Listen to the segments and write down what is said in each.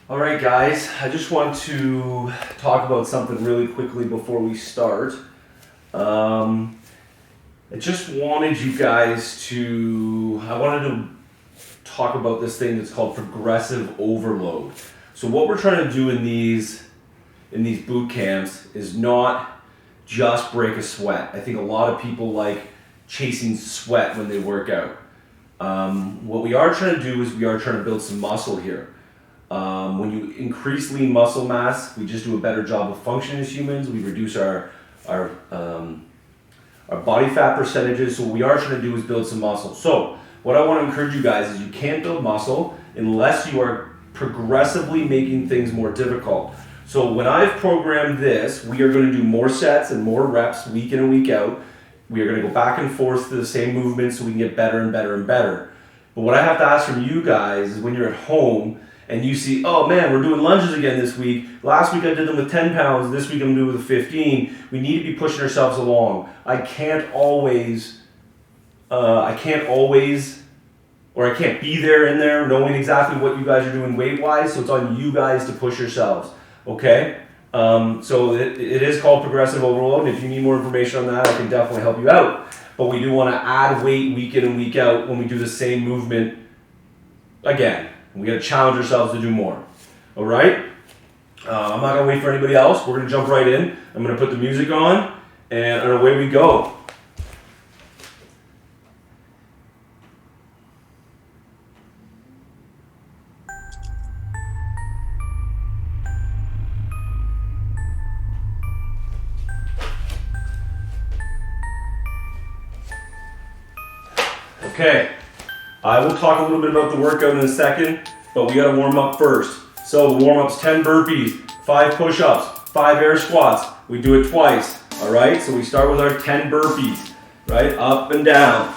All right, guys, I just want to talk about something really quickly before we start. I just wanted you guys I wanted to talk about this thing that's called progressive overload. So what we're trying to do in these boot camps is not just break a sweat. I think a lot of people like chasing sweat when they work out. What we are trying to do is we are trying to build some muscle here. When you increase lean muscle mass, we just do a better job of functioning as humans. We reduce our body fat percentages. So what we are trying to do is build some muscle. So what I want to encourage you guys is you can't build muscle unless you are progressively making things more difficult. So when I've programmed this, we are going to do more sets and more reps week in and week out. We are going to go back and forth to the same movement so we can get better and better and better. But what I have to ask from you guys is when you're at home and you see, oh man, we're doing lunges again this week. Last week I did them with 10 pounds. This week I'm doing with 15. We need to be pushing ourselves along. I can't be there in there knowing exactly what you guys are doing weight-wise, so it's on you guys to push yourselves, okay? So it is called progressive overload, and if you need more information on that, I can definitely help you out. But we do want to add weight week in and week out when we do the same movement again. We got to challenge ourselves to do more, all right? I'm not going to wait for anybody else. We're going to jump right in. I'm going to put the music on, and away we go. Okay, I will talk a little bit about the workout in a second, but we got to warm up first. So the warm-up's 10 burpees, 5 push-ups, 5 air squats. We do it twice, all right? So we start with our 10 burpees, right? Up and down.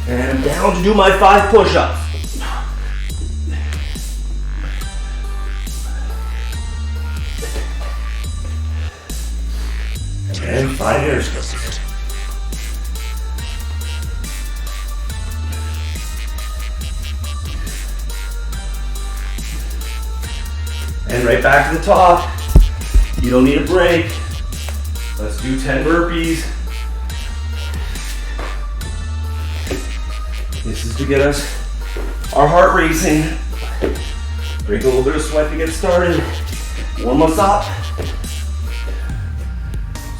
And I'm down to do my 5 push-ups. And 5 air squats. And right back to the top. You don't need a break. Let's do 10 burpees. This is to get our heart racing. Break a little bit of sweat to get started. Warm us up.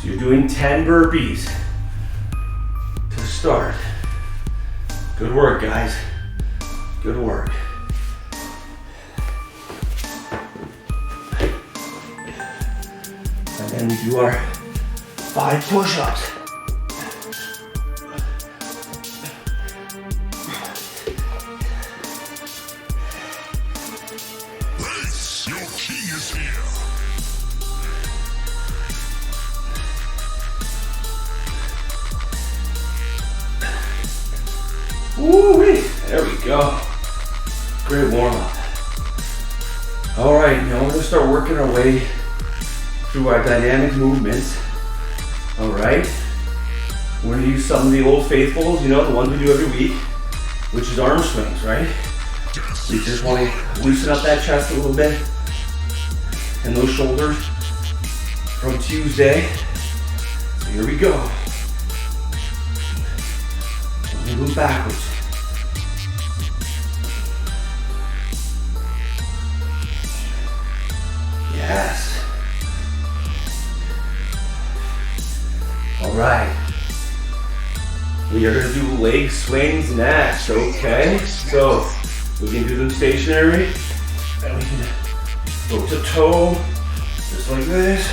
So you're doing 10 burpees to start. Good work, guys. Good work. And then we do our 5 push-ups. Woo-wee. There we go. Great warm-up. All right, now we're going to start working our way through our dynamic movements. All right. We're going to use some of the old faithfuls, the ones we do every week, which is arm swings, right? We just want to loosen up that chest a little bit and those shoulders from Tuesday. So here we go. Move backwards. Yes. All right. We are going to do leg swings next, okay? So we can do them stationary, and we can go to toe, just like this.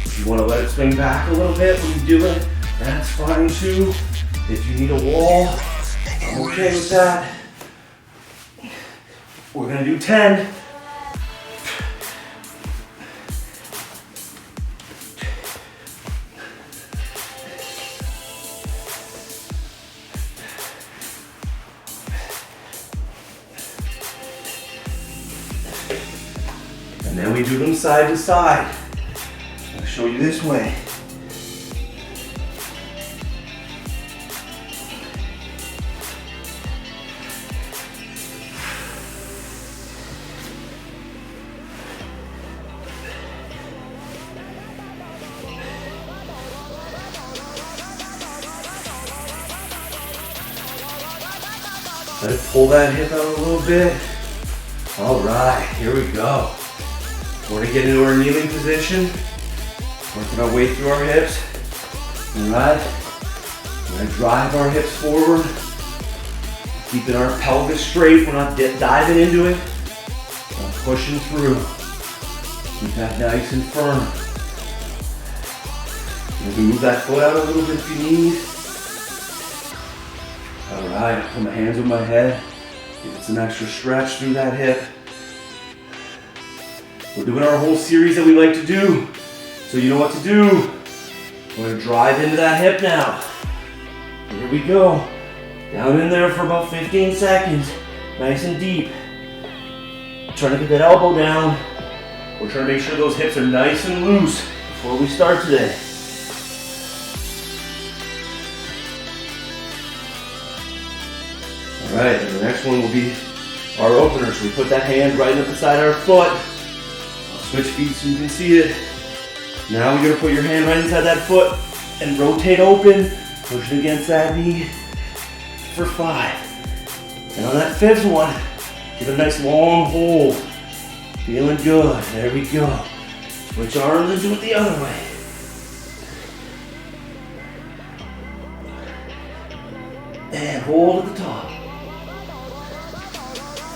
If you want to let it swing back a little bit when you do it, that's fine too. If you need a wall, I'm okay with that. We're gonna do 10. And then we do them side to side. I'll show you this way. Let it pull that hip out a little bit. All right, here we go. We're gonna get into our kneeling position. Working our way through our hips. All right, we're gonna drive our hips forward. Keeping our pelvis straight. We're not diving into it. We're pushing through. Keep that nice and firm. You can move that foot out a little bit if you need. All right, put my hands on my head. Give it some extra stretch through that hip. We're doing our whole series that we like to do. So you know what to do. We're gonna drive into that hip now. Here we go. Down in there for about 15 seconds. Nice and deep. Trying to get that elbow down. We're trying to make sure those hips are nice and loose before we start today. All right, and the next one will be our opener. So we put that hand right up beside our foot. I'll switch feet so you can see it. Now you're gonna put your hand right inside that foot and rotate open, pushing against that knee for 5. And on that 5th one, give it a nice long hold. Feeling good, there we go. Switch arms and do it the other way. And hold at the top.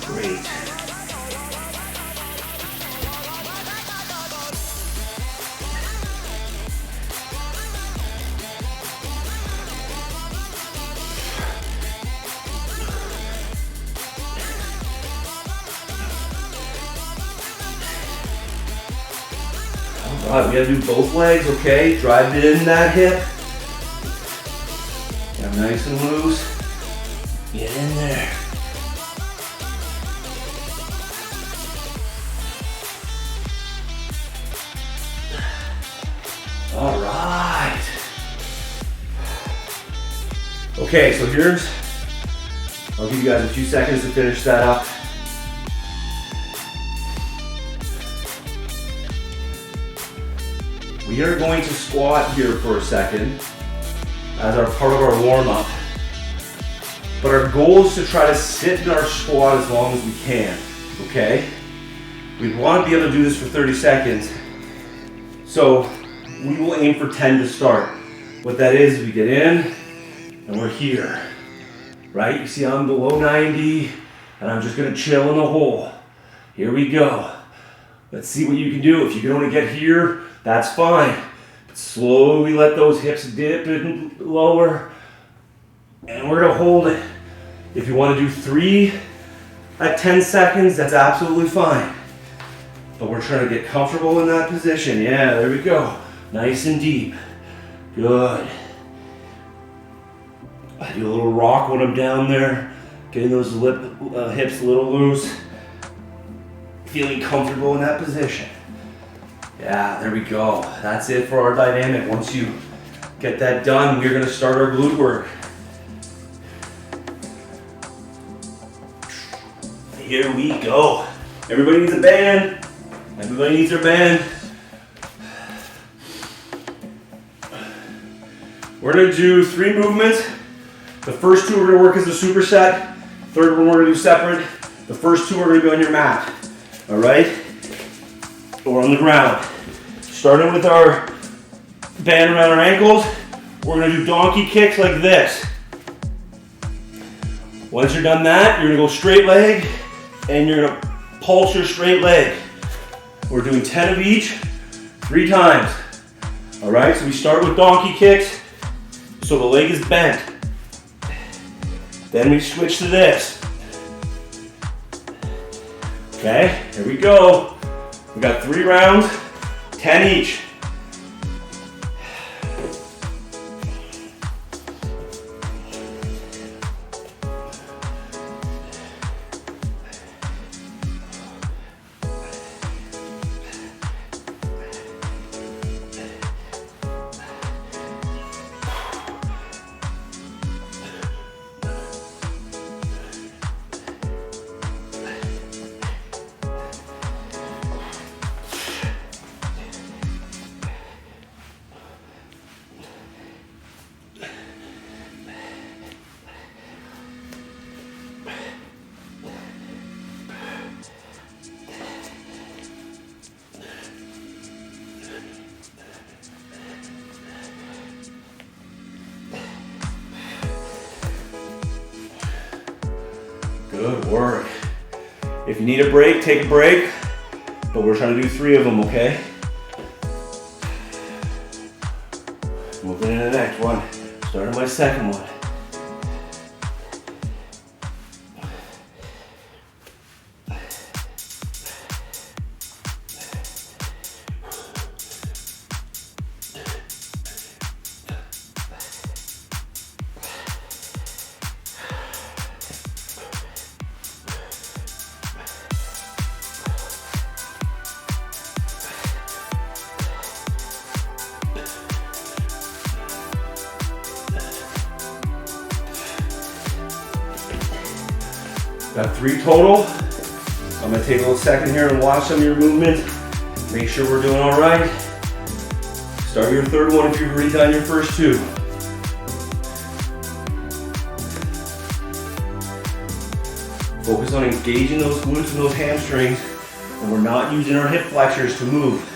Great. All right, we gotta do both legs, okay? Drive it in that hip. Get them nice and loose. Get in there. All right. Okay, so I'll give you guys a few seconds to finish that up. We are going to squat here for a second as our part of our warm-up. But our goal is to try to sit in our squat as long as we can, okay? We want to be able to do this for 30 seconds. So we will aim for 10 to start. What that is, we get in and we're here, right? You see I'm below 90 and I'm just gonna chill in the hole. Here we go. Let's see what you can do. If you can only get here, that's fine. But slowly let those hips dip and lower. And we're gonna hold it. If you wanna do 3 at 10 seconds, that's absolutely fine. But we're trying to get comfortable in that position. Yeah, there we go. Nice and deep. Good. I do a little rock when I'm down there, getting those hips a little loose. Feeling comfortable in that position. Yeah, there we go. That's it for our dynamic. Once you get that done, we're gonna start our glute work. Here we go. Everybody needs a band. Everybody needs their band. We're gonna do 3 movements. The first 2 we're gonna work as a superset. Third one we're gonna do separate. The first 2 are gonna be on your mat. All right? Or on the ground. Starting with our band around our ankles, we're gonna do donkey kicks like this. Once you're done that, you're gonna go straight leg and you're gonna pulse your straight leg. We're doing 10 of each, 3 times. All right, so we start with donkey kicks. So the leg is bent. Then we switch to this. Okay, here we go. We got 3 rounds, 10 each. Good work. If you need a break, take a break, but we're trying to do 3 of them, okay? Moving into the next one. Starting my second one. Got 3 total. I'm gonna take a little second here and watch some of your movement. Make sure we're doing all right. Start your third one if you've already done your first 2. Focus on engaging those glutes and those hamstrings, and we're not using our hip flexors to move.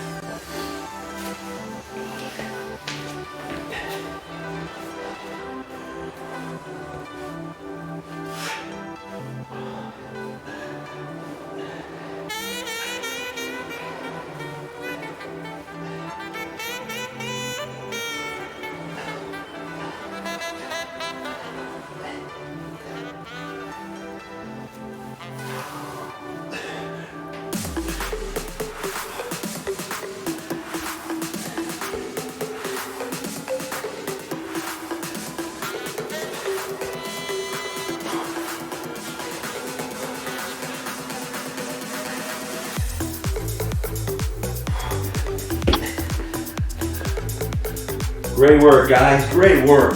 Great work, guys, great work.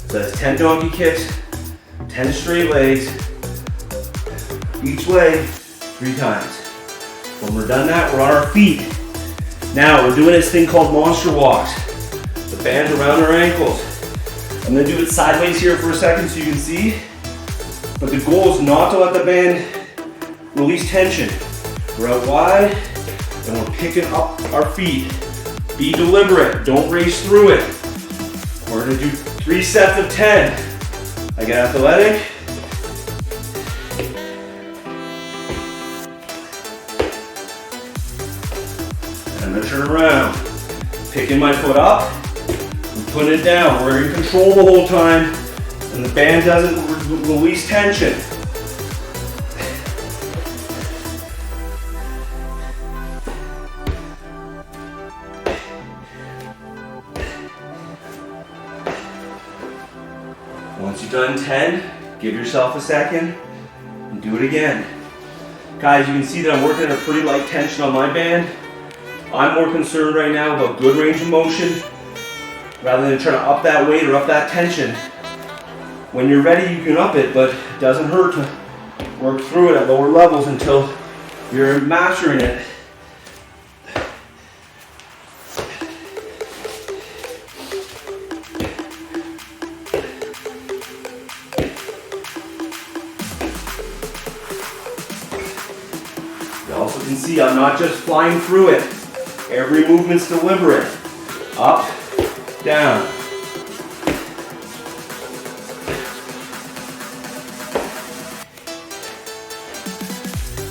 So that's 10 donkey kicks, 10 straight legs, each leg 3 times. When we're done that, we're on our feet. Now we're doing this thing called monster walks. The band's around our ankles. I'm gonna do it sideways here for a second so you can see. But the goal is not to let the band release tension. We're out wide and we're picking up our feet. Be deliberate, don't race through it. We're gonna do 3 sets of 10. I get athletic. And I'm gonna turn around. Picking my foot up and putting it down. We're in control the whole time and the band doesn't release tension. Once you've done 10, give yourself a second and do it again. Guys, you can see that I'm working at a pretty light tension on my band. I'm more concerned right now about good range of motion rather than trying to up that weight or up that tension. When you're ready, you can up it, but it doesn't hurt to work through it at lower levels until you're mastering it. You also can see I'm not just flying through it. Every movement's deliberate. Up, down.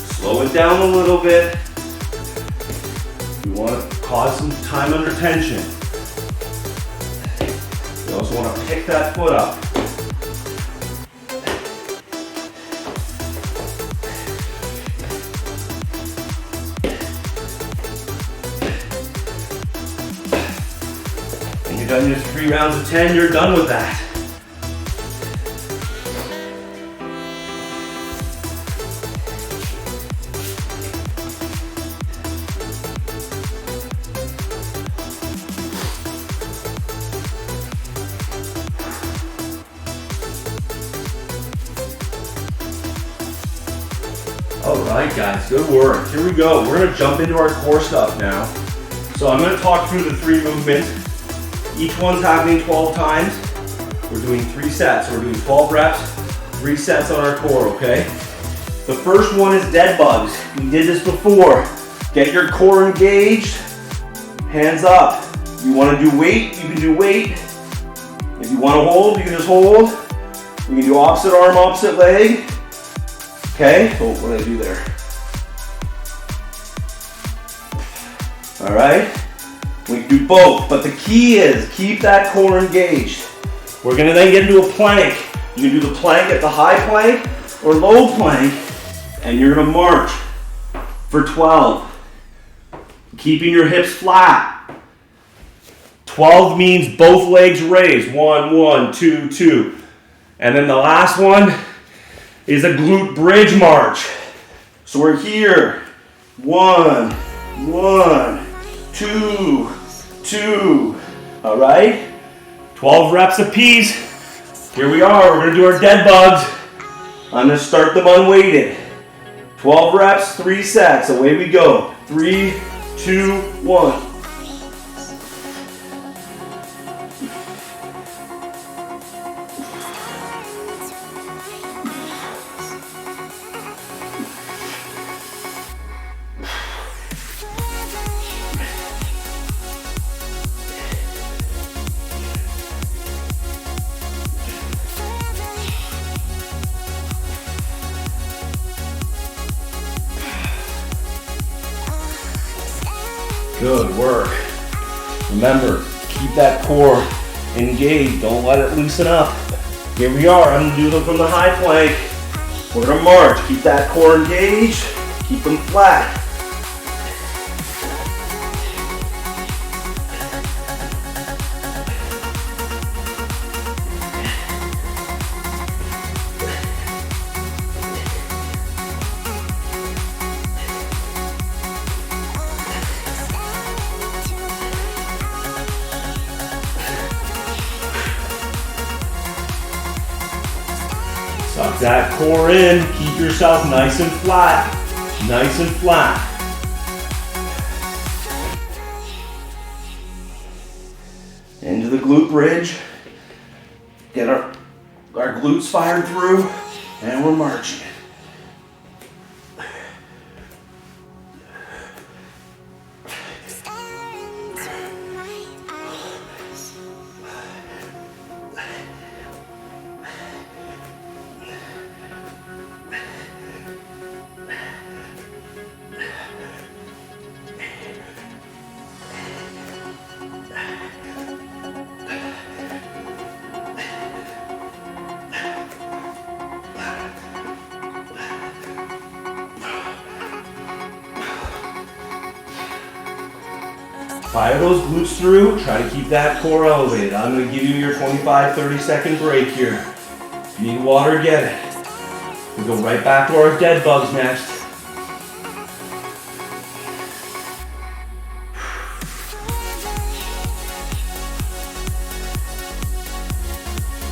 Slow it down a little bit. You want to cause some time under tension. You also want to pick that foot up. done your 3 rounds of 10, you're done with that. Alright guys, good work. Here we go. We're going to jump into our core stuff now. So I'm going to talk through the 3 movements. Each one's happening 12 times. We're doing 3 sets. We're doing 12 reps, 3 sets on our core, okay? The first one is dead bugs. We did this before. Get your core engaged. Hands up. If you want to do weight, you can do weight. If you want to hold, you can just hold. We can do opposite arm, opposite leg. Okay, oh, what did I do there? All right, we can do both, but the key is keep that core engaged. We're gonna then get into a plank. You can do the plank at the high plank or low plank, and you're gonna march for 12. Keeping your hips flat. 12 means both legs raised. 1, 1, 2, 2. And then the last one is a glute bridge march. So we're here. 1, 1, 2, 2. All right? 12 reps apiece. Here we are. We're gonna do our dead bugs. I'm gonna start them unweighted. 12 reps, 3 sets. Away we go. 3, 2, 1. Good work. Remember, keep that core engaged. Don't let it loosen up. Here we are. I'm going to do them from the high plank. We're going to march. Keep that core engaged. Keep them flat. Suck that core in. Keep yourself nice and flat. Nice and flat. Into the glute bridge. Get our glutes fired through, and we're marching. Fire those glutes through, try to keep that core elevated. I'm going to give you your 25-30 second break here. If you need water, get it. We'll go right back to our dead bugs next.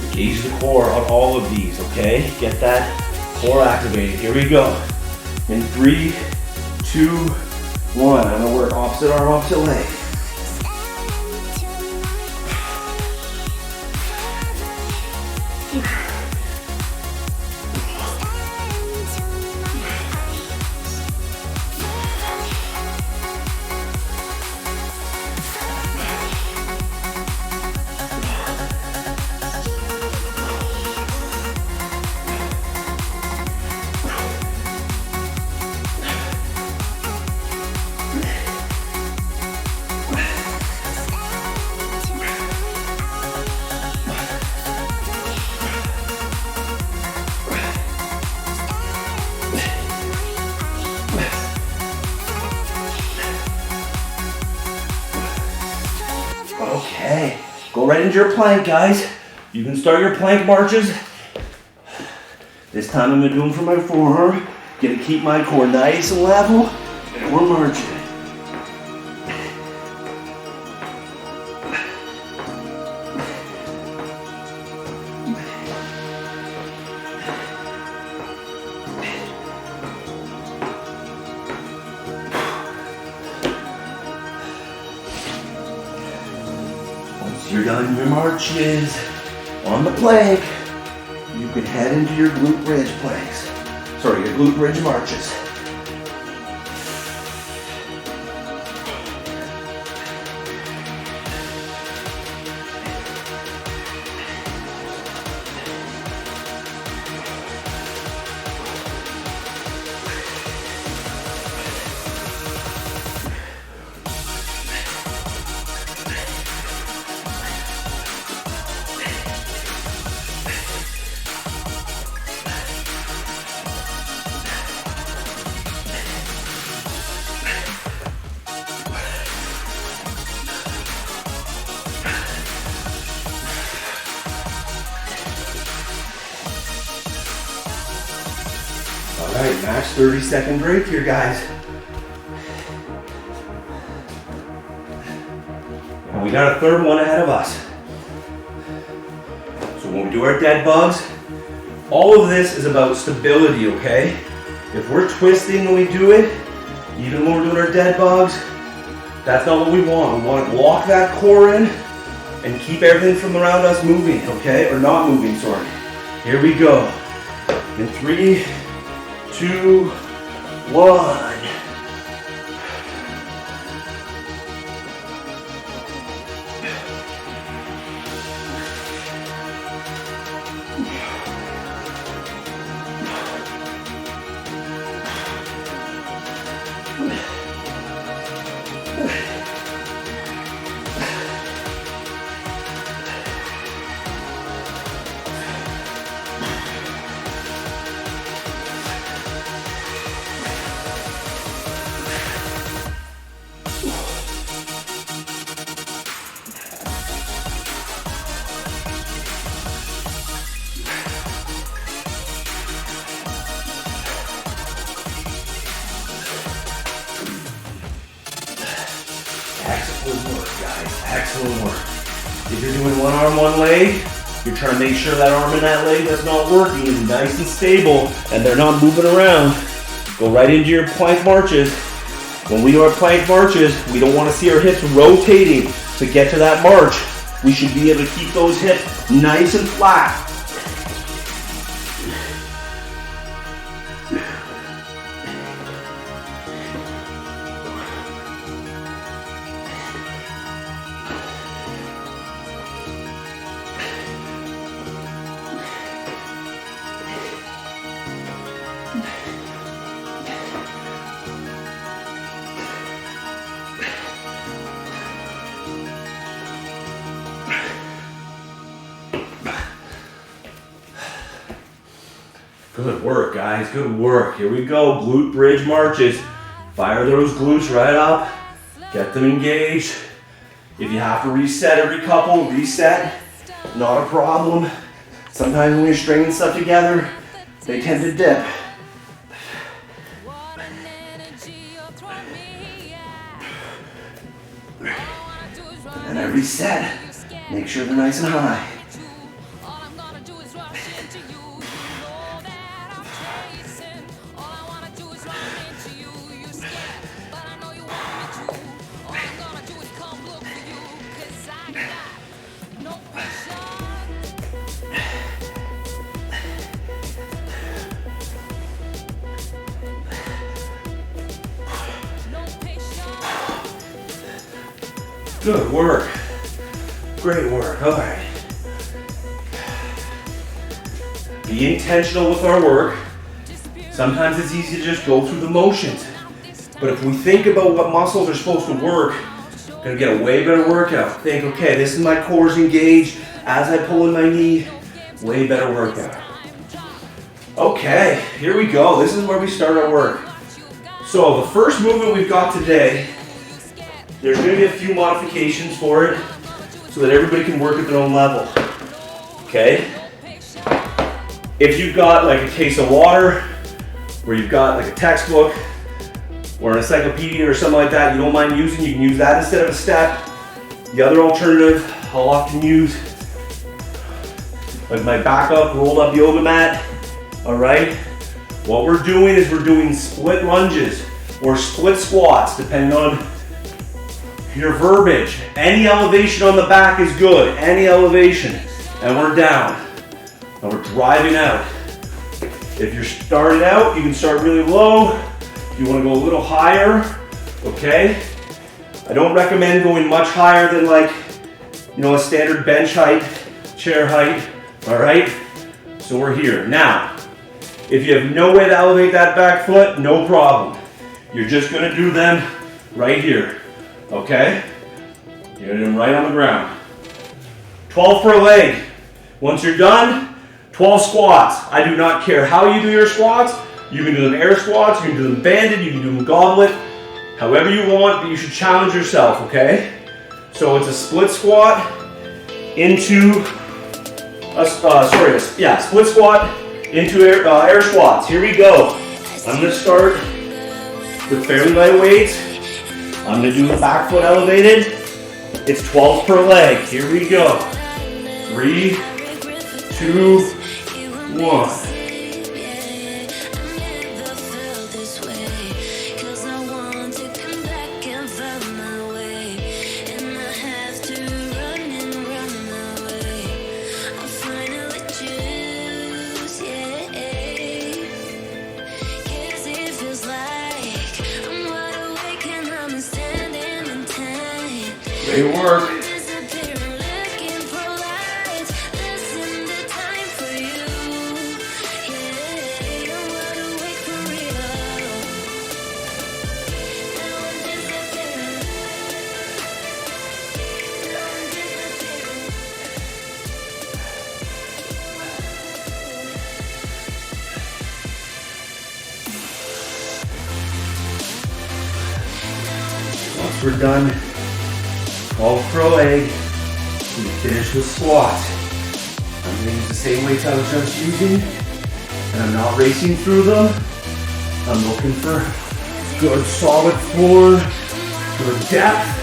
Engage the core on all of these, okay? Get that core activated. Here we go. In 3, 2, 1. I'm going to work opposite arm, opposite leg. right into your plank, guys. You can start your plank marches. This time I'm gonna do them for my forearm. Gonna keep my core nice and level, and we're marching. Once you're done your marches on the plank, you can head into your glute bridge planks. Sorry, your glute bridge marches. All right, max 30-second break here, guys. And we got a third one ahead of us. So when we do our dead bugs, all of this is about stability, okay? If we're twisting when we do it, even when we're doing our dead bugs, that's not what we want. We want to lock that core in and keep everything from around us moving, okay? Or not moving, sorry. Here we go. In 3, 2, 1. Excellent work, guys. Excellent work. If you're doing one arm, one leg, you're trying to make sure that arm and that leg that's not working is nice and stable and they're not moving around. Go right into your plank marches. When we do our plank marches, we don't want to see our hips rotating to get to that march. We should be able to keep those hips nice and flat. Good work, guys. Good work. Here we go. Glute bridge marches. Fire those glutes right up. Get them engaged. If you have to reset every couple, reset. Not a problem. Sometimes when you're stringing stuff together, they tend to dip. And then I reset. Make sure they're nice and high. Good work. Great work. All right. Be intentional with our work. Sometimes it's easy to just go through the motions. But if we think about what muscles are supposed to work, we're going to get a way better workout. Think, okay, this is my core's engaged. As I pull in my knee, way better workout. Okay, here we go. This is where we start our work. So the first movement we've got today, there's going to be a few modifications for it. So so that everybody can work at their own level. Okay? If you've got like a case of water, or you've got like a textbook, or an encyclopedia or something like that you don't mind using, you can use that instead of a step. The other alternative I'll often use, like my backup rolled up yoga mat. All right? What we're doing is we're doing split lunges or split squats, depending on your verbiage. Any elevation on the back is good, any elevation. And we're down. And we're driving out. If you're starting out, you can start really low. If you want to go a little higher, okay? I don't recommend going much higher than like, you know, a standard bench height, chair height, all right? So we're here. Now, if you have no way to elevate that back foot, no problem. You're just gonna do them right here, okay? You're gonna do them right on the ground. 12 per leg. Once you're done, 12 squats. I do not care how you do your squats. You can do them air squats, you can do them banded, you can do them goblet, however you want, but you should challenge yourself, okay? So it's a split squat into, split squat into air squats. Here we go. I'm gonna start with fairly light weights. I'm gonna do the back foot elevated. It's 12 per leg. Here we go. 3, 2, 1. Great work. Once we're done, 12 per leg, we finish with squats. I'm going to use the same weights I was just using, and I'm not racing through them. I'm looking for good solid floor, good depth.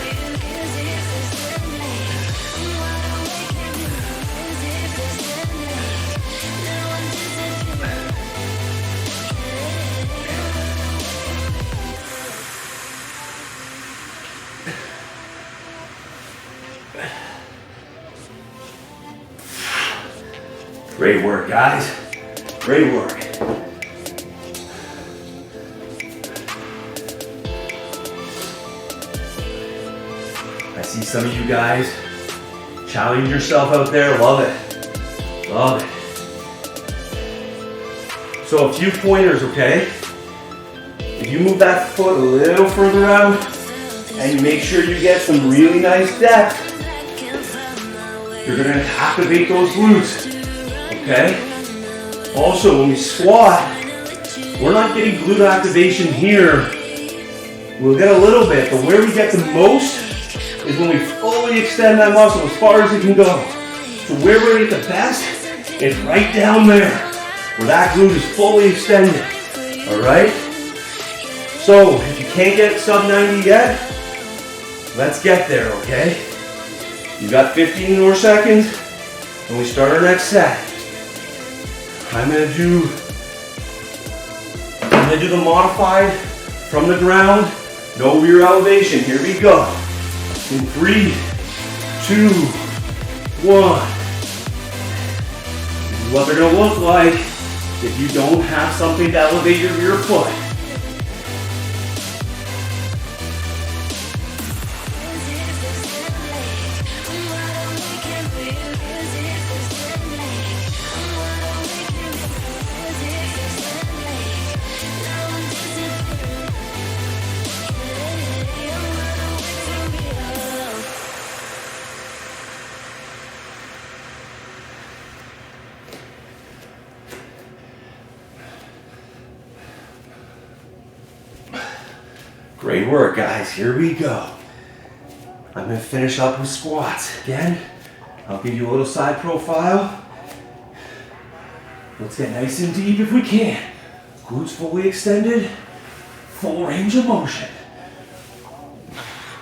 Great work, guys. Great work. I see some of you guys challenge yourself out there. Love it. Love it. So a few pointers, okay? If you move that foot a little further out and you make sure you get some really nice depth, you're gonna activate those glutes. Okay? Also, when we squat, we're not getting glute activation here. We'll get a little bit, but where we get the most is when we fully extend that muscle as far as it can go. So where we're gonna get the best is right down there, where that glute is fully extended. Alright? So, if you can't get sub 90 yet, let's get there, okay? You got 15 more seconds, and we start our next set. I'm gonna do the modified from the ground, no rear elevation. Here we go. In 3, 2, 1. This is what they're gonna look like if you don't have something to elevate your rear foot. Great work, guys. Here we go. I'm gonna finish up with squats. Again, I'll give you a little side profile. Let's get nice and deep if we can. Glutes fully extended, full range of motion.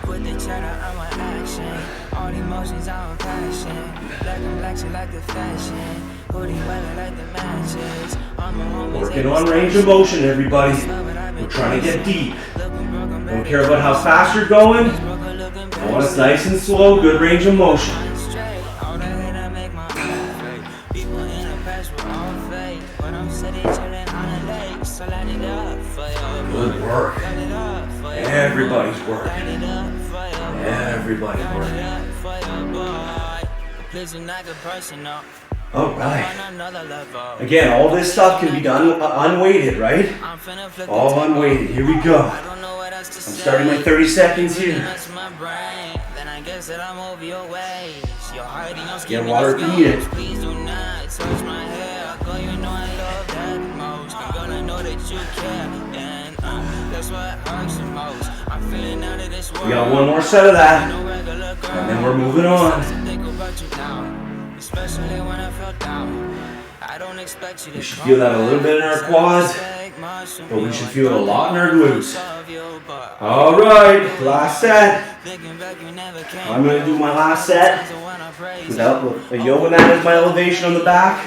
Put the cheddar on my action. All the emotions on passion. Black and black, she like the fashion. Hoodie weather like the matches. Working on range of motion, everybody. We're trying to get deep. Don't care about how fast you're going. I want us nice and slow, good range of motion. Good work. Everybody's working. Everybody's working. All right. Again, all this stuff can be done unweighted, right? All unweighted. Here we go. I'm starting my 30 seconds here. Get water to eat it. We got one more set of that, and then we're moving on. We should feel that a little bit in our quads, but we should feel it a lot in our glutes. All right, last set. I'm going to do my last set without a yoga mat as my elevation on the back,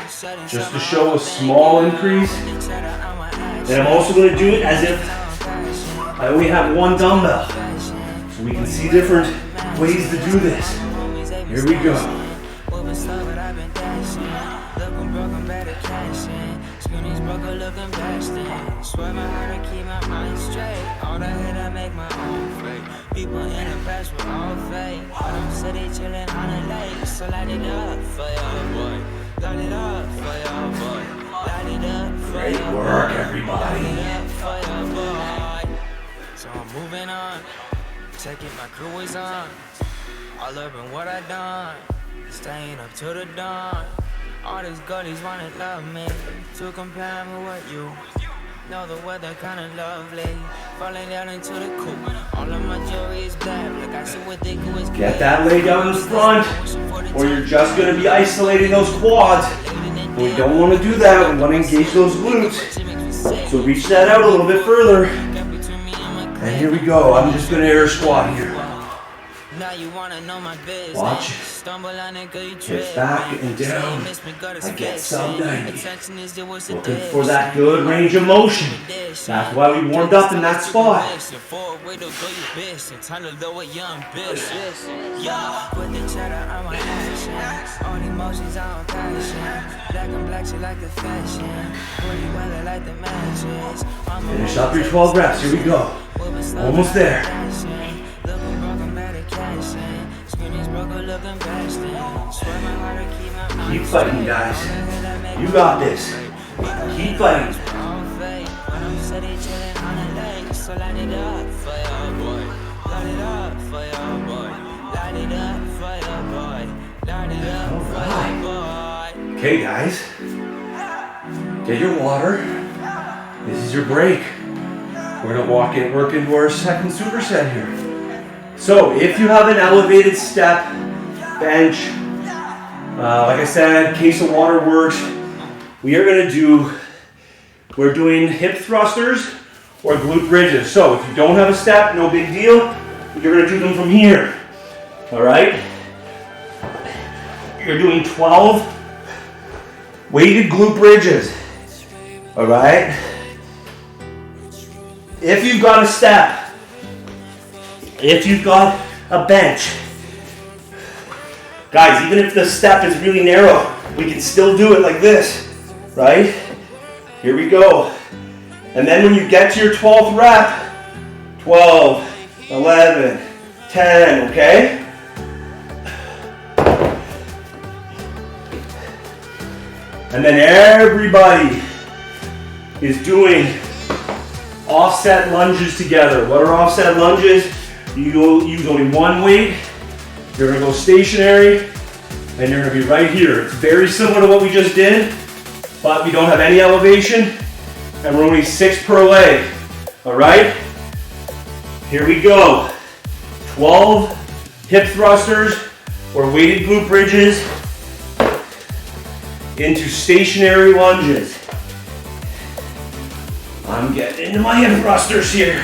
just to show a small increase. And I'm also going to do it as if I only have one dumbbell, so we can see different ways to do this. Here we go. People in the past were all fake, but I'm steady chilling on the lake. So light it up for your boy. Light it up for your boy. Light it up for your boy. Great work, everybody. Light it up for your boy. So I'm moving on, taking my crew is on. All up in what I done, staying up till the dawn. All these gullies wanna love me, to compare me with you. Know the weather kinda lovely, falling down into the cool. All of my jewelry is black, like I see what they do is get that leg down in the front, or you're just gonna be isolating those quads. We don't want to do that. We want to engage those glutes. So reach that out a little bit further. And here we go. I'm just gonna air squat here. Watch. Hips back and down. I get sub 90. Looking for that good range of motion. That's why we warmed up in that spot. Finish up your 12 reps. Here we go. Almost there. Keep fighting, guys. You got this. Keep fighting. Alright. Okay, guys. Get your water. This is your break. We're gonna work into our second superset here. So if you have an elevated step, bench, like I said, case of water works, we're doing hip thrusters or glute bridges. So if you don't have a step, no big deal. You're gonna do them from here, all right? You're doing 12 weighted glute bridges, all right? If you've got a step, if you've got a bench, guys, even if the step is really narrow, we can still do it like this, right? Here we go. And then when you get to your 12th rep, 12, 11, 10, okay? And then everybody is doing offset lunges together. What are offset lunges? You use only one weight, you're gonna go stationary, and you're gonna be right here. It's very similar to what we just did, but we don't have any elevation, and we're only 6 per leg, all right? Here we go. 12 hip thrusters or weighted glute bridges into stationary lunges. I'm getting into my hip thrusters here.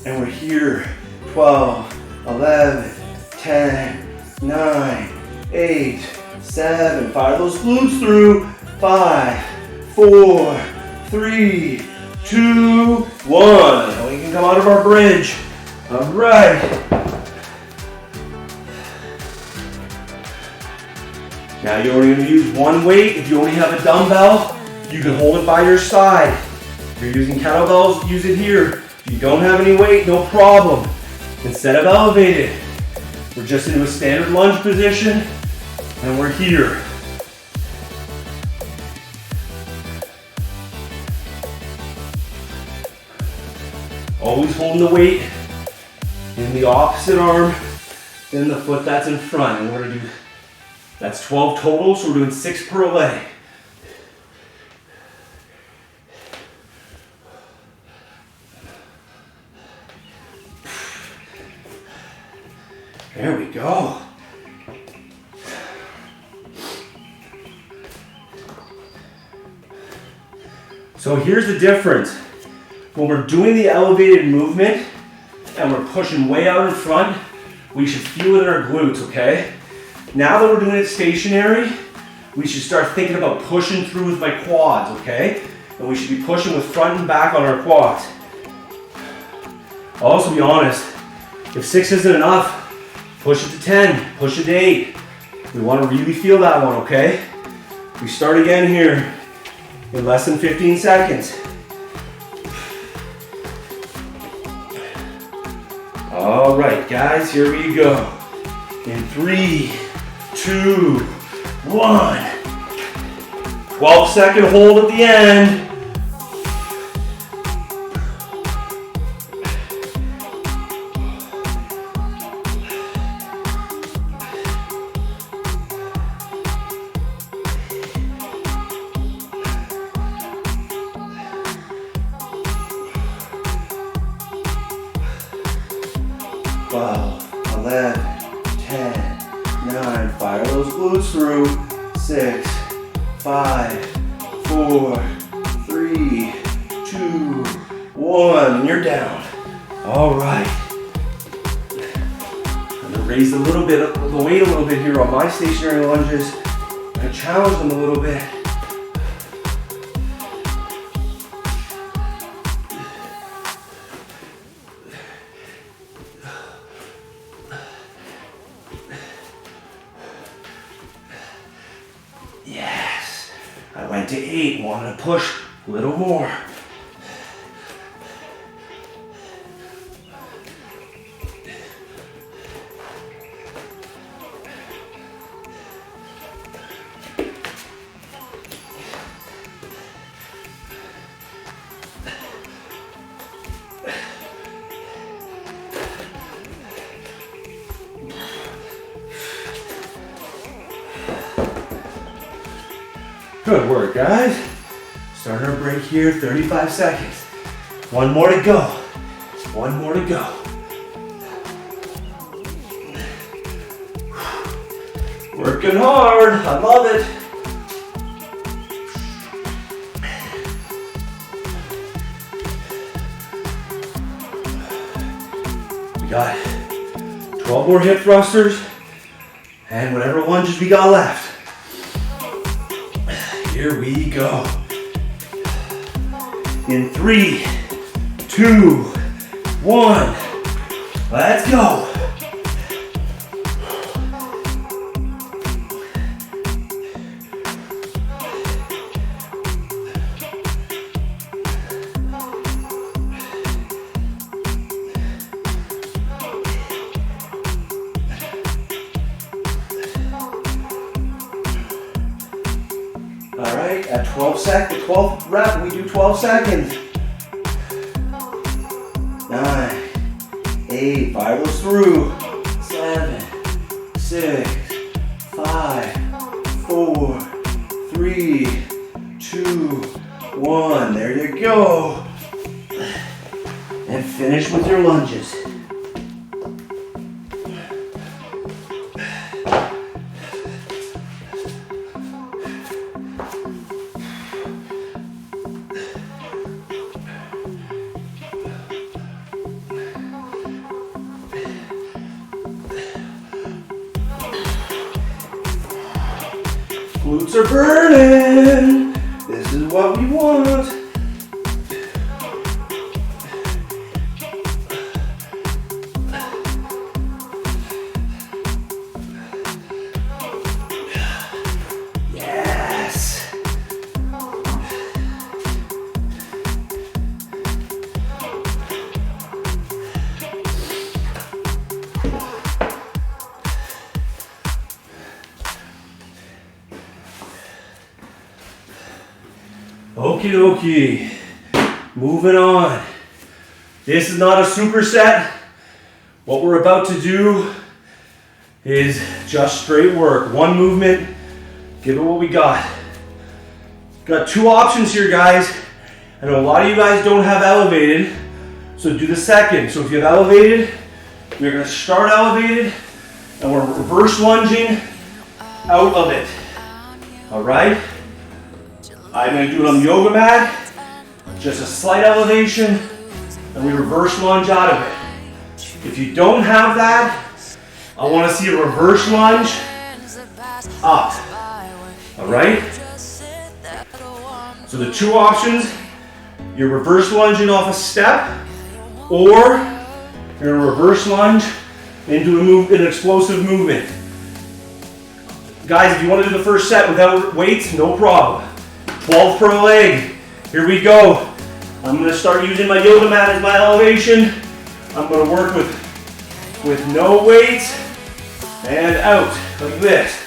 And we're here, 12, 11, 10, 9, 8, 7. Fire those glutes through. 5, 4, 3, 2, 1. And we can come out of our bridge. All right. Now you're only going to use one weight. If you only have a dumbbell, you can hold it by your side. If you're using kettlebells, use it here. If you don't have any weight, no problem. Instead of elevated, we're just into a standard lunge position, and we're here. Always holding the weight in the opposite arm than the foot that's in front. And we're gonna do, that's 12 total, so we're doing 6 per leg. There we go. So here's the difference. When we're doing the elevated movement and we're pushing way out in front, we should feel it in our glutes, okay? Now that we're doing it stationary, we should start thinking about pushing through with my quads, okay? And we should be pushing with front and back on our quads. I'll also be honest, if 6 isn't enough, push it to 10, push it to 8. We want to really feel that one, okay? We start again here in less than 15 seconds. All right, guys, here we go. In 3, 2, 1. 12-second hold at the end. Through 6, 5, 4, 3, 2, 1, and you're down. All right. I'm gonna raise a little bit of the weight a little bit here on my stationary lunges. I'm gonna challenge them a little bit. Yes, I went to 8, wanted to push a little more. Good work, guys. Starting our break here, 35 seconds. One more to go. One more to go. Working hard, I love it. We got 12 more hip thrusters and whatever lunges we got left. Here we go. In 3, 2, 1. Let's go. All right. right, at 12th rep, we do 12 seconds. 9, 8, fire those through. 7, 6, 5, 4, 3, 2, 1. There you go. And finish with your lunges. Glutes are burning. This is what we want. Yes. Okie dokie, moving on. This is not a superset. What we're about to do is just straight work. One movement, give it what we got. Got two options here, guys. I know a lot of you guys don't have elevated, so do the second. So if you have elevated, we're gonna start elevated and we're reverse lunging out of it. All right? I'm going to do it on the yoga mat, just a slight elevation, and we reverse lunge out of it. If you don't have that, I want to see a reverse lunge up. All right? So the two options, you're reverse lunging off a step, or you're a reverse lunge into an explosive movement. Guys, if you want to do the first set without weights, no problem. 12 per leg. Here we go. I'm going to start using my yoga mat as my elevation. I'm going to work with no weights and out like this.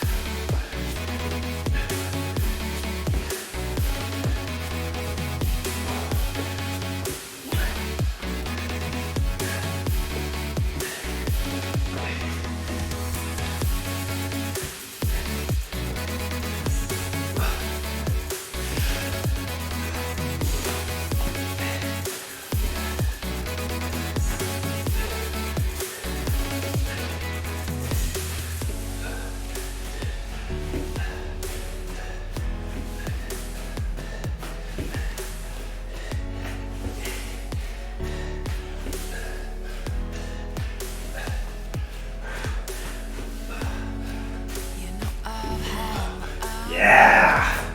Yeah,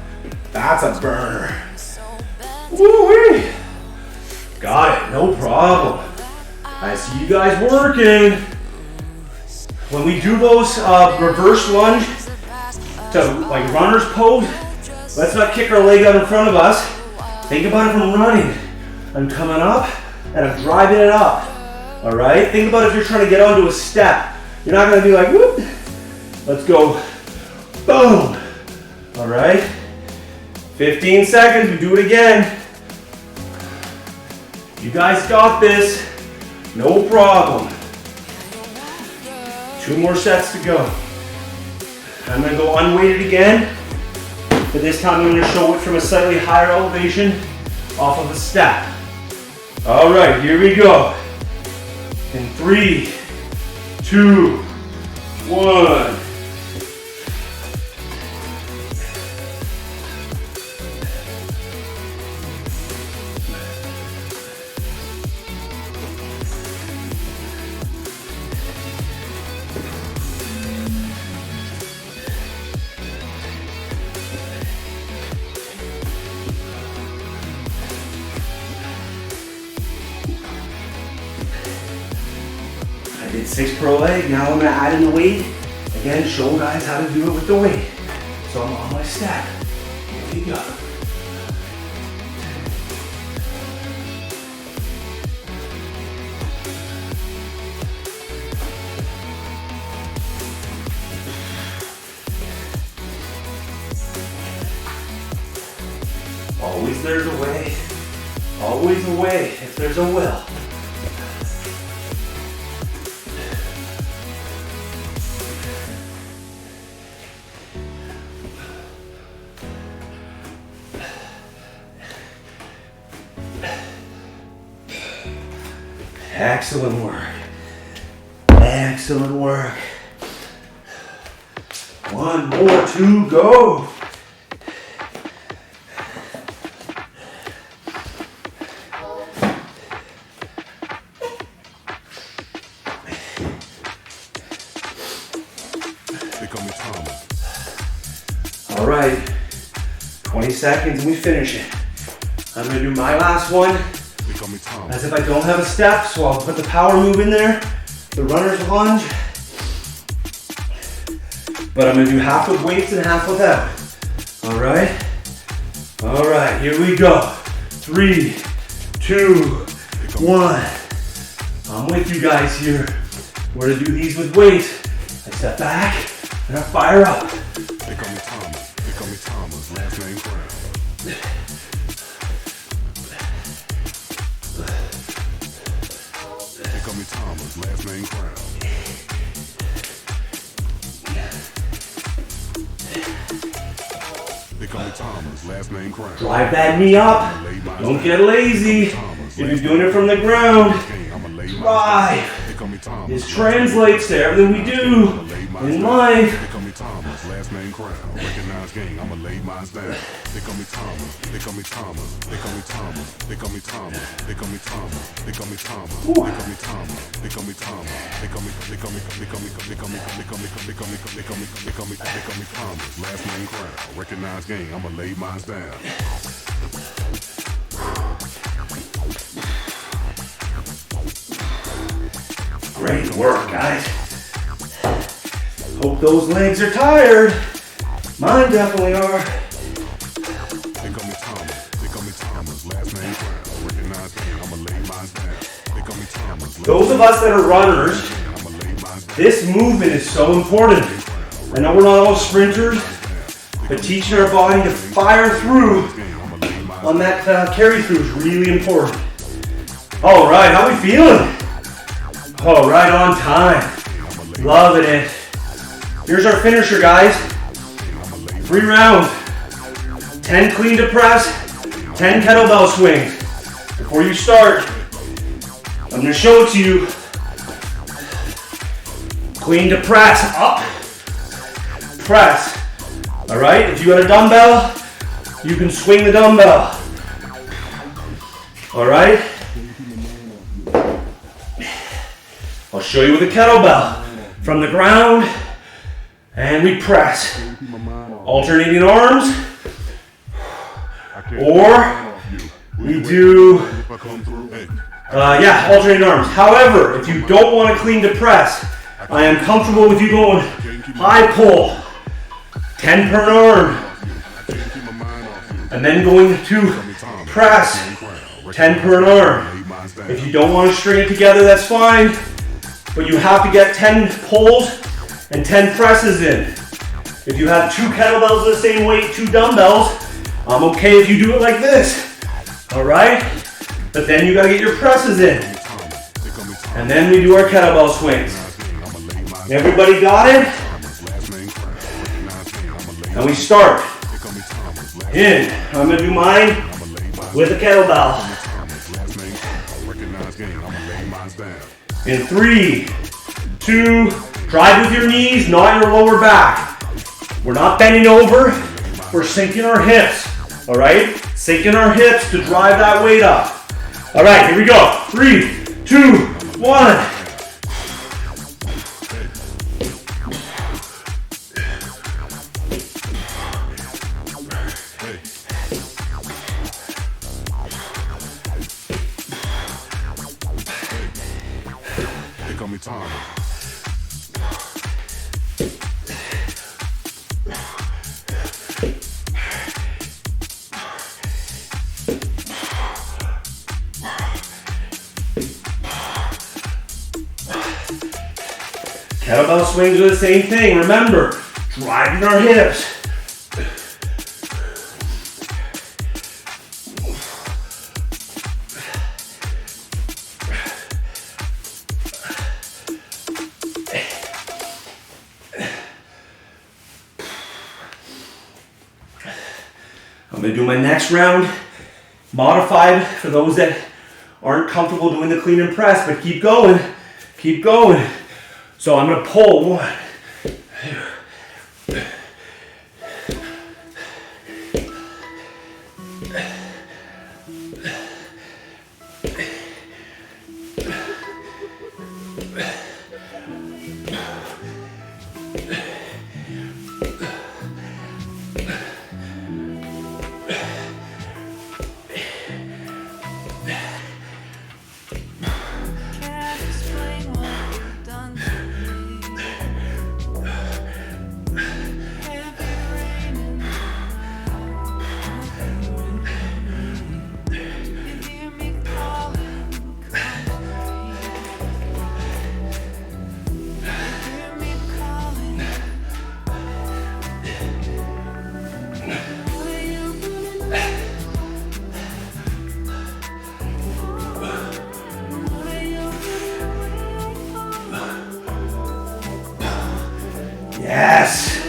that's a burner. Woo-wee. Got it, no problem. I see you guys working. When we do those reverse lunge to like runner's pose, let's not kick our leg out in front of us. Think about it from running. I'm coming up and I'm driving it up. All right, think about if you're trying to get onto a step. You're not gonna be like, whoop. Let's go, boom. All right, 15 seconds, we do it again. You guys got this, no problem. 2 more sets to go. I'm gonna go unweighted again, but this time I'm gonna show it from a slightly higher elevation off of a step. All right, here we go. In 3, 2, 1. I did 6 per leg, now I'm gonna add in the weight. Again, show guys how to do it with the weight. So I'm on my stack. Here we go. Always there's a way. Always a way if there's a will. Excellent work. Excellent work. One more to go. All right, 20 seconds and we finish it. I'm gonna do my last one as if I don't have a step, so I'll put the power move in there, the runner's lunge, but I'm gonna do half with weights and half without. All right, here we go. 3, 2, 1. I'm with you guys here. We're gonna do these with weights. I step back and I fire up. They call me Thomas. They call me Thomas. Last name Brown. They call me Thomas. Last name Brown. They call me Thomas. Last name Brown. Drive that knee up. Don't get lazy. If you're doing it from the ground, drive. This translates to everything we do in life. They call me Thomas, last name Crown. Recognize gang, I'ma lay mine down. They call me Thomas, they call me Thomas, they call me Thomas, they call me Thomas, they call me Thomas, they call me Thomas, they call me Thomas, they call me Thomas, they call me Thomas, last name Crown. Recognize gang, I'ma lay mine down. Great work, guys. Hope those legs are tired. Mine definitely are. They call me Thomas. They call me Thomas. Last name Brown. Recognize me. I'ma lay mine down. They call me Thomas. Those of us that are runners, this movement is so important. I know we're not all sprinters, but teaching our body to fire through on that carry through is really important. All right, how we feeling? Oh, right on time. Loving it. Here's our finisher, guys. 3 rounds. 10 clean to press, 10 kettlebell swings. Before you start, I'm going to show it to you. Clean to press, up, press. All right, if you got a dumbbell, you can swing the dumbbell. All right. I'll show you with a kettlebell. From the ground, and we press. Alternating arms, or we do, alternating arms. However, if you don't want to clean to press, I am comfortable with you going high pull, 10 per arm, and then going to press, 10 per arm. If you don't want to string it together, that's fine. But you have to get 10 pulls and 10 presses in. If you have 2 kettlebells of the same weight, 2 dumbbells, I'm okay if you do it like this. All right? But then you gotta get your presses in. And then we do our kettlebell swings. Everybody got it? And we start. In. I'm gonna do mine with a kettlebell. In 3, 2, drive with your knees, not your lower back. We're not bending over, we're sinking our hips, all right? Sinking our hips to drive that weight up. All right, here we go. 3, 2, 1. Kettlebell swings are the same thing. Remember, driving our hips. gonna do my next round modified for those that aren't comfortable doing the clean and press, but keep going, keep going. So I'm gonna pull 1, 2. Can't explain what you've done to me. Heavy rain in the night. You hear me calling, come You hear me calling. What are you doing? What are you Yes.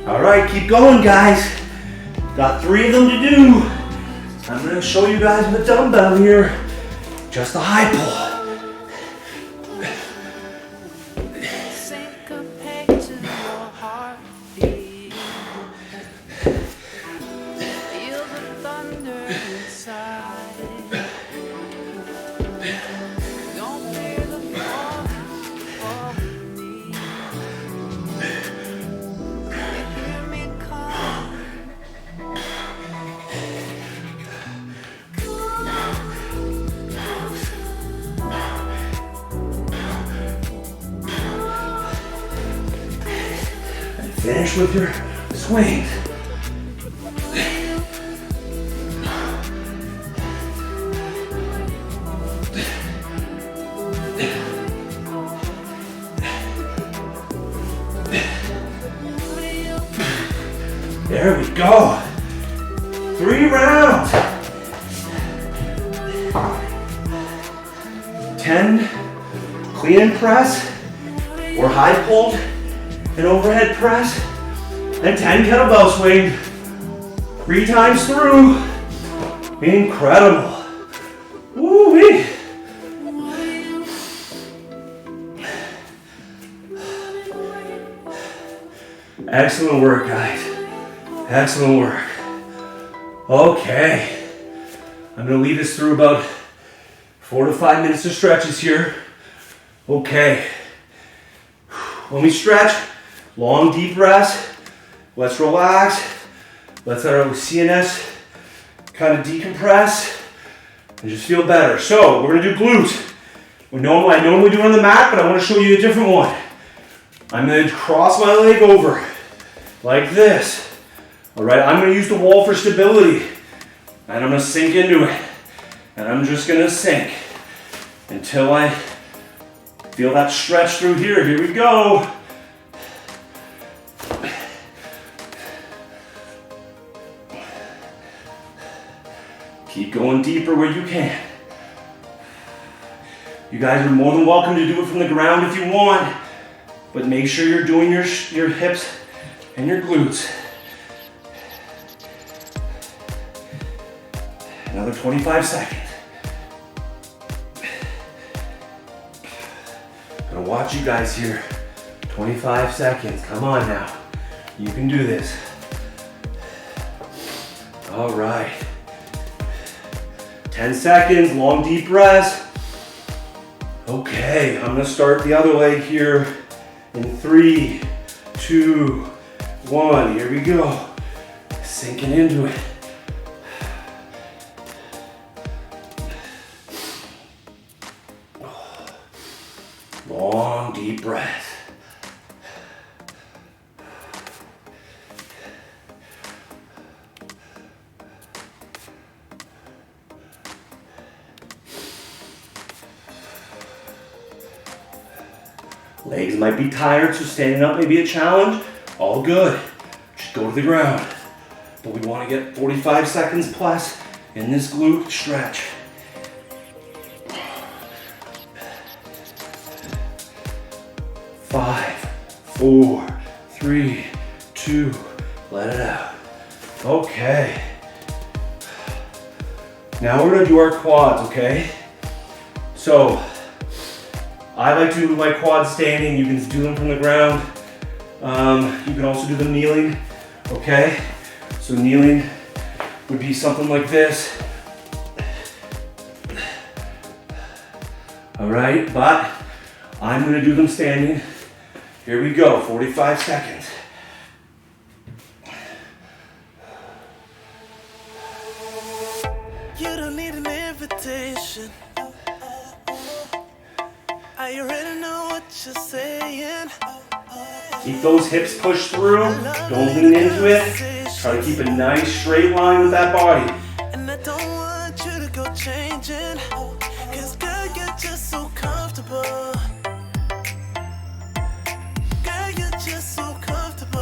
All right, keep going, guys. Got 3 of them to do. I'm gonna show you guys with a dumbbell here. Just a high pull. syncopate to your heartbeat? Feel the thunder inside. Don't fear the fall with me. You hear me call. Finish with your swings. There we go. 3 rounds. 10 clean and press or high pulled and overhead press, and 10 kettlebell swing. 3 times through. Incredible. Woo-wee. Excellent work, guys. Excellent work. Okay. I'm gonna lead us through about 4 to 5 minutes of stretches here. Okay. When we stretch, long deep breaths. Let's relax. Let's let our CNS kind of decompress and just feel better. So we're gonna do glutes. I normally do it on the mat, but I want to show you a different one. I'm gonna cross my leg over like this. All right, I'm gonna use the wall for stability, and I'm gonna sink into it. And I'm just gonna sink until I feel that stretch through here. Here we go. Keep going deeper where you can. You guys are more than welcome to do it from the ground if you want, but make sure you're doing your hips and your glutes. Another 25 seconds. Gonna watch you guys here. 25 seconds, come on now. You can do this. All right. 10 seconds, long deep breaths. Okay, I'm gonna start the other leg here in 3, 2, 1. Here we go. Sinking into it. Long deep breath. Legs might be tired, so standing up may be a challenge. All good. Just go to the ground. But we want to get 45 seconds plus in this glute stretch. 5, 4, 3, 2, let it out. Okay, Now we're gonna do our quads, okay? So, I like to do my quads standing. You can do them from the ground. You can also do them kneeling, okay? So kneeling would be something like this. All right, but I'm gonna do them standing. Here we go, 45 seconds. You don't need an invitation. I already know what you're saying. Keep those hips pushed through. Don't lean into it. Try to keep a nice straight line with that body. And I don't want you to go changing. Cause girl, you're just so comfortable. Girl, you're just so comfortable.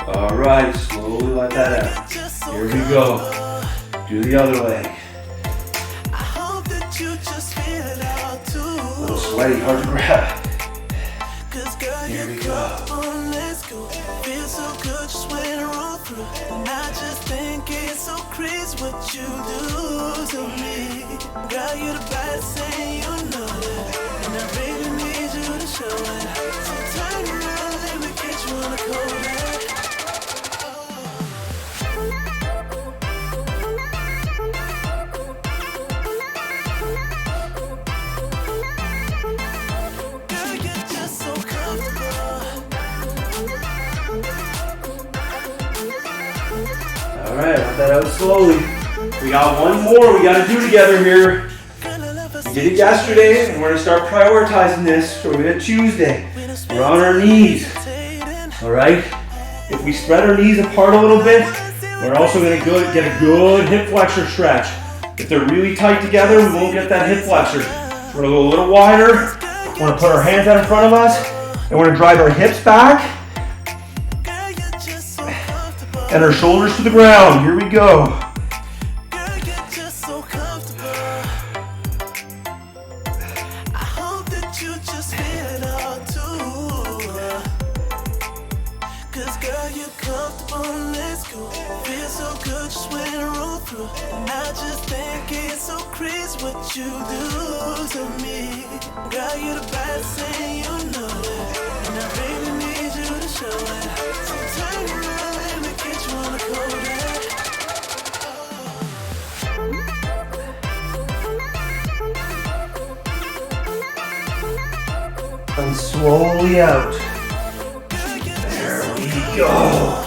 All right, slowly let that out. Here we go. Do the other leg. I hope that you just feel it out too. A little sweaty, hard to grab. Cause girl, Here we you go. come on, let's go. Feel so good just when I roll through. And I just think it's so crazy what you do to me. Girl, you're the best thing you know it. And I really need you to show it. So turn around, let me get you on the cold. Girl, you're just so comfortable. All right, let that out slowly. We got one more we gotta do together here. We did it yesterday, and we're gonna start prioritizing this for Tuesday. We're on our knees, all right? If we spread our knees apart a little bit, we're also gonna get a good hip flexor stretch. If they're really tight together, we won't get that hip flexor. We're gonna go a little wider. We're gonna put our hands out in front of us, and we're gonna drive our hips back Girl, you're just so comfortable. and our shoulders to the ground. Here we go. Girl, you're just so comfortable. I hope that you just feel it out too. Cause girl, you're comfortable, let's go. Feel so good just when I roll through. And I just think it's so crazy what you do to me. Girl, you're the best thing you know it. And I really need you to show it. So turn around, let me get you on the cold. And slowly out. There we go.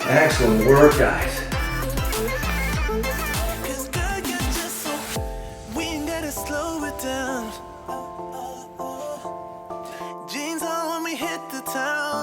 Excellent work, guys.